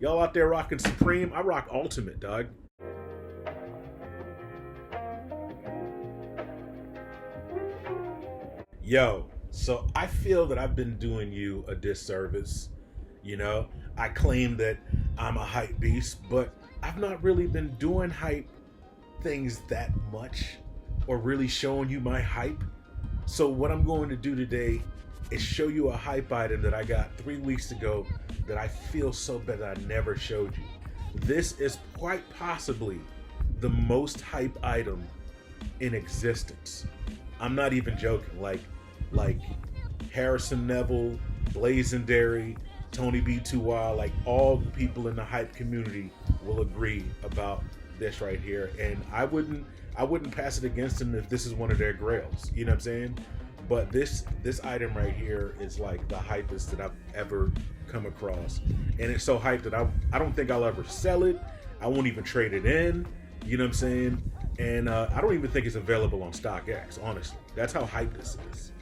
Y'all out there rocking Supreme, I rock Ultimate, dog. Yo, so I feel that I've been doing you a disservice. You know, I claim that I'm a hype beast, but I've not really been doing hype things that much or really showing you my hype. So what I'm going to do today is show you a hype item that I got 3 weeks ago that I feel so bad that I never showed you. This is quite possibly the most hype item in existence. I'm not even joking. Like Harrison Nevel, Blazendary, Tony B. Too Wild, like all the people in the hype community will agree about this right here. And I wouldn't pass it against them if this is one of their grails. You know what I'm saying? But this item right here is like the hypest that I've ever come across. And it's so hyped that I don't think I'll ever sell it. I won't even trade it in. You know what I'm saying? And I don't even think it's available on StockX, honestly. That's how hyped this is.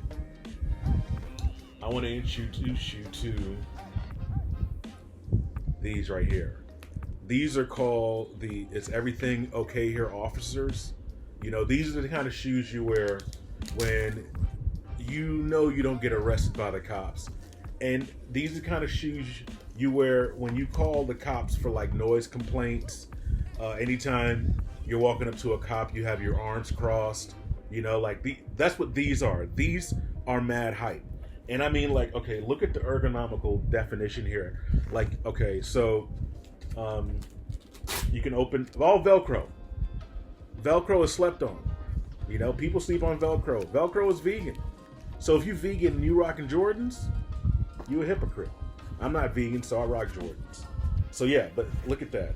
I want to introduce you to these right here. These are called the It's Everything Okay Here officers. You know, these are the kind of shoes you wear when you know you don't get arrested by the cops. And these are the kind of shoes you wear when you call the cops for like noise complaints. Anytime you're walking up to a cop, you have your arms crossed. You know, like that's what these are. These are mad hype. And I mean, like, okay, look at the ergonomical definition here. Like, okay, so you can open all Velcro. Velcro is slept on. You know, people sleep on Velcro. Velcro is vegan. So if you vegan and you rocking Jordans, you a hypocrite. I'm not vegan, so I rock Jordans. So yeah, but look at that.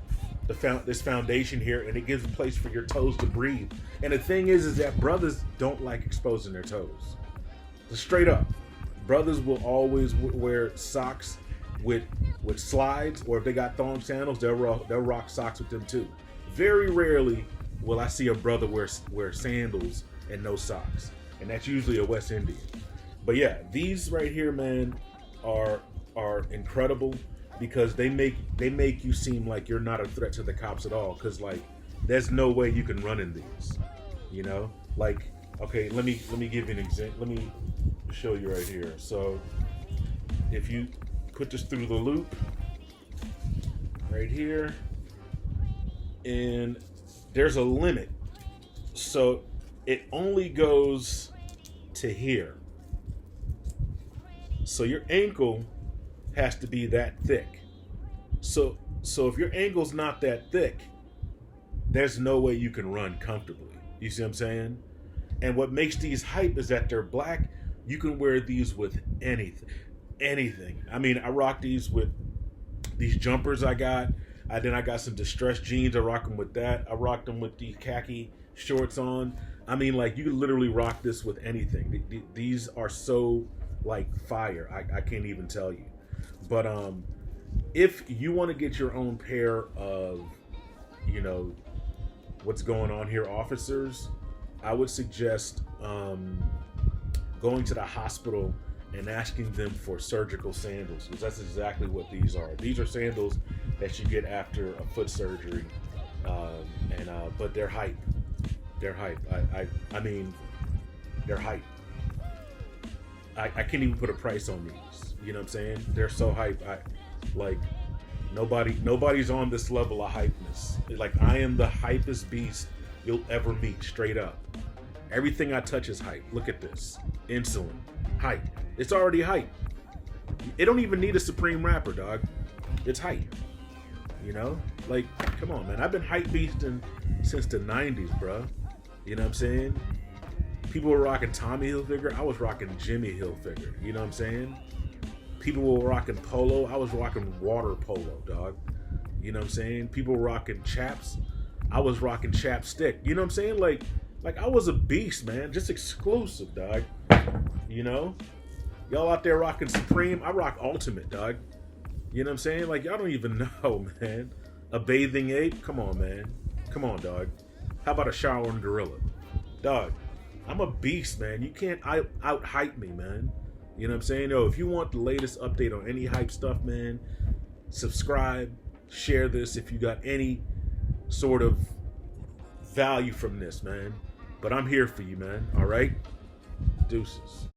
This foundation here, and it gives a place for your toes to breathe. And the thing is that brothers don't like exposing their toes. So straight up, brothers will always wear socks with slides, or if they got thong sandals, they'll rock socks with them too. Very rarely will I see a brother wear sandals and no socks, and that's usually a West Indian. But yeah, these right here, man, are incredible because they make you seem like you're not a threat to the cops at all. Because like, there's no way you can run in these. You know, like, okay, let me give you an example. Let me show you right here. So if you put this through the loop right here, and there's a limit, so it only goes to here. So your ankle has to be that thick. So if your ankle's not that thick, there's no way you can run comfortably. You see what I'm saying? And what makes these hype is that they're black. You can wear these with anything. I mean, I rock these with these jumpers I got. Then I got some distressed jeans. I rock them with that. I rock them with these khaki shorts on. I mean, like, you can literally rock this with anything. These are so, like, fire. I can't even tell you. But if you want to get your own pair of, you know, what's going on here, officers, I would suggest going to the hospital and asking them for surgical sandals, because that's exactly what these are. These are sandals that you get after a foot surgery, but they're hype. They're hype. I mean, they're hype. I can't even put a price on these. You know what I'm saying? They're so hype. Nobody's on this level of hypeness. Like, I am the hypest beast you'll ever meet, straight up. Everything I touch is hype. Look at this. Insulin. Hype. It's already hype. It don't even need a Supreme wrapper, dog. It's hype. You know? Like, come on, man. I've been hype beasting since the 90s, bro. You know what I'm saying? People were rocking Tommy Hilfiger. I was rocking Jimmy Hilfiger. You know what I'm saying? People were rocking polo. I was rocking water polo, dog. You know what I'm saying? People were rocking chaps. I was rocking chapstick. You know what I'm saying? Like I was a beast, man. Just exclusive, dog. You know? Y'all out there rocking Supreme. I rock Ultimate, dog. You know what I'm saying? Like, y'all don't even know, man. A bathing ape? Come on, man. Come on, dog. How about a showering gorilla? Dog, I'm a beast, man. You can't out-hype me, man. You know what I'm saying? Yo, if you want the latest update on any hype stuff, man, subscribe, Share this if you got any sort of value from this, man. But I'm here for you, man. All right? Deuces.